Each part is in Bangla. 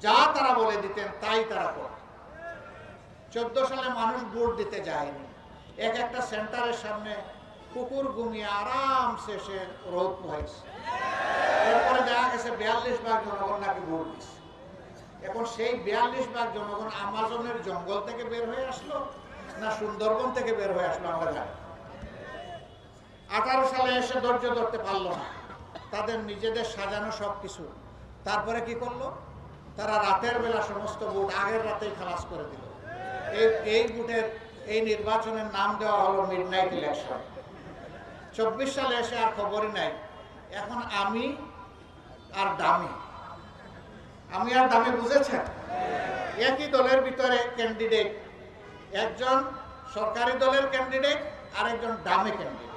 যা তারা বলে দিতেন তাই তারা করত। 14 সালে মানুষ ভোট দিতে যায়নি, এক একটা সেন্টারের সামনে কুকুর ঘুমিয়ে আরামসে সে রোদ পোহাইছে। এরপরে দেখা গেছে 42 ভাগ জনগণ নাকি ভোট দিচ্ছে। এখন সেই 42 ভাগ জনগণ আমাজনের জঙ্গল থেকে বের হয়ে আসলো না সুন্দরবন থেকে বের হয়ে আসলো আমরা জানি। 18 সালে এসে ধৈর্য ধরতে পারলো না, তাদের নিজেদের সাজানো সবকিছু। তারপরে কি করলো, তারা রাতের বেলা সমস্ত ভোট আগের রাতেই খালাস করে দিল। এই ভোটের এই নির্বাচনের নাম দেওয়া হলো মিডনাইট ইলেকশন। 24 সালে এসে আর খবরই নাই। এখন আমি আর দামি বুঝেছেন? একই দলের ভিতরে ক্যান্ডিডেট, একজন সরকারি দলের ক্যান্ডিডেট আর একজন দামি ক্যান্ডিডেট।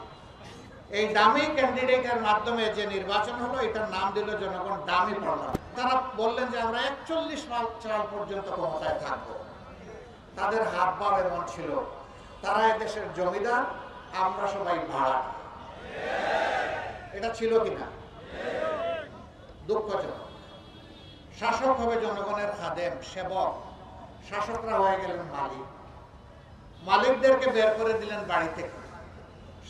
এই দামি ক্যান্ডিডেটের মাধ্যমে যে নির্বাচন হলো, এটার নাম দিল জনগণ দামি পার্লামেন্ট। তারা বললেন যে আমরা 41 সাল পর্যন্ত ক্ষমতায় থাকবো। তাদের হাত পা এমন ছিল, তারা এদেশের জমিদার, আমরা সবাই ভাড়া। এটা ছিল কিনা? দুঃখজনক। শাসক হবে জনগণের খাদেম, সেবক। শাসকরা হয়ে গেলেন মালিক। মালিকদেরকে বের করে দিলেন বাড়ি থেকে।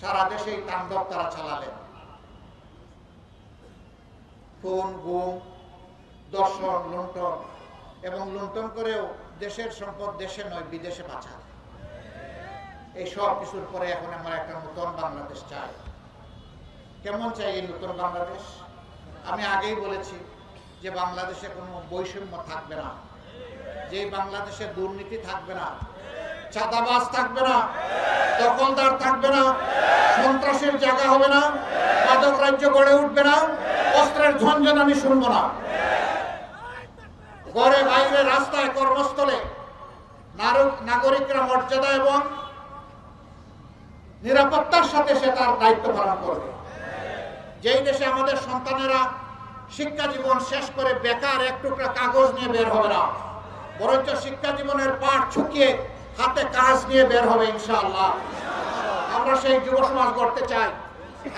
সারা দেশে এই তাণ্ডব তারা চালালেন। খুন, গুম, দর্শন, লুণ্ঠন, এবং লুণ্ঠন করেও দেশের সম্পদ দেশে নয় বিদেশে পাচার। এই সব কিছুর পরে এখন আমরা একটা নতুন বাংলাদেশ চাই। কেমন চাই এই নতুন বাংলাদেশ? আমি আগেই বলেছি যে বাংলাদেশে কোনো বৈষম্য থাকবে না, যে বাংলাদেশে দুর্নীতি থাকবে না, চাঁদাবাজ থাকবে না, দখলদার থাকবে না, সন্ত্রাসের জায়গা হবে না, মাদক রাজ্য গড়ে উঠবে না, অস্ত্রের ঝঞ্ঝন আমি শুনবো না। ঘরে বাইরে রাস্তায় কর্মস্থলে নাগরিকরা মর্যাদা এবং নিরাপত্তার সাথে সে তার দায়িত্ব পালন করবে। যেই দেশে আমাদের সন্তানেরা শিক্ষা জীবন শেষ করে বেকার এক টুকরা কাগজ নিয়ে বের হবে না, বরঞ্চ শিক্ষা জীবনের পাঠ ছুকিয়ে হাতে কাজ নিয়ে বের হবে ইনশাআল্লাহ। আমরা সেই যুব সমাজ গড়তে চাই।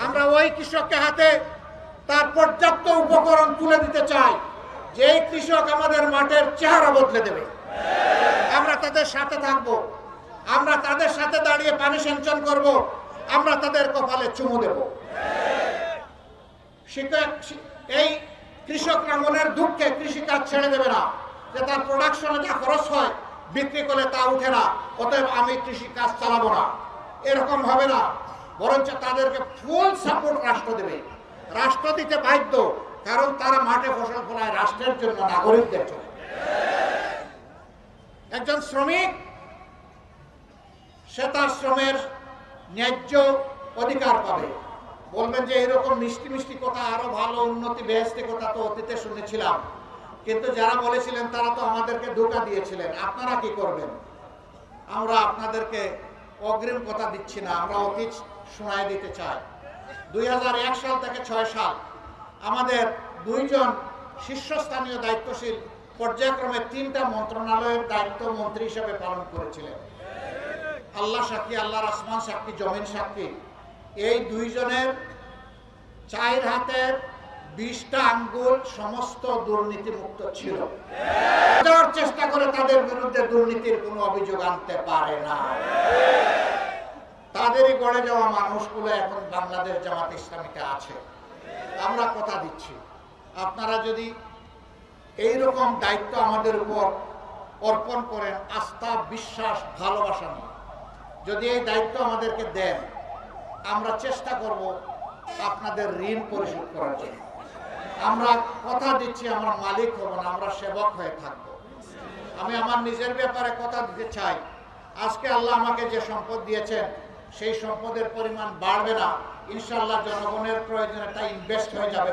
আমরা ওই কৃষককে হাতে তার পর্যাপ্ত উপকরণ তুলে দিতে চাই, যেই কৃষক আমাদের মাঠের চেহারা বদলে দেবে। আমরা তাদের সাথে থাকবো, আমরা তাদের সাথে দাঁড়িয়ে পানি সিঞ্চন করব, আমরা তাদের কপালে চুমু দেব। এই কৃষকরা মনের দুঃখে কৃষিকাজ ছেড়ে দেবে না, যে তার প্রোডাকশনে যা খরচ হয় বিক্রি করলে তা উঠে না, অতএব আমি কৃষিকাজ চালাবো না, এরকম হবে না। বরঞ্চ তাদেরকে ফুল সাপোর্ট রাষ্ট্র দেবে। রাষ্ট্র দিতে বাধ্য, কারণ তারা মাঠে ফসল ফলায় রাষ্ট্রের জন্য, নাগরিকদের জন্য। একজন শ্রমিক সে তার শ্রমের ন্যায্য অধিকার পাবে। বলবেন যে এরকম মিষ্টি মিষ্টি কথা, আরো ভালো উন্নতি বেহেশতের কথা তো অতীতে শুনেছিলাম, কিন্তু যারা বলেছিলেন তারা তো আমাদেরকে ধোঁকা দিয়েছিলেন। আপনারা কি করবেন? আমরা আপনাদেরকে অগ্রিম কথা দিচ্ছি না, আমরা অতীত শোনায় দিতে চাই। 2001 সাল থেকে 6 সাল আমাদের 2 জন শীর্ষস্থানীয় দায়িত্বশীল পর্যায়ক্রমে 3টা মন্ত্রণালয়ের দায়িত্ব মন্ত্রী হিসেবে পালন করেছিলেন। আল্লাহ সাক্ষী, আল্লাহর আসমান সাক্ষী, জমিন সাক্ষী, এই 2 জনের 4 হাতের 20টা আঙ্গুল সমস্ত দুর্নীতিমুক্ত ছিল। চেষ্টা করে তাদের বিরুদ্ধে দুর্নীতির কোনো অভিযোগ আনতে পারে না। তাদেরই গড়ে যাওয়া মানুষগুলো এখন বাংলাদেশ জামাত ইসলামীতে আছে। আমরা কথা দিচ্ছি, আপনারা যদি এইরকম দায়িত্ব আমাদের উপর অর্পণ করেন, আস্থা, বিশ্বাস, ভালোবাসা নিয়ে যদি এই দায়িত্ব আমাদেরকে দেন, আমরা চেষ্টা করব আপনাদের ঋণ পরিশোধ করার জন্য। আমরা কথা দিচ্ছি, আমরা মালিক হব না, আমরা সেবক হয়ে থাকব। আমি আমার নিজের ব্যাপারে কথা দিতে চাই, আজকে আল্লাহ আমাকে যে সম্পদ দিয়েছেন সেই সম্পদের পরিমাণ বাড়বে না, ইনশাআল্লাহ জনগণের প্রয়োজনে তা ইনভেস্ট হয়ে যাবে।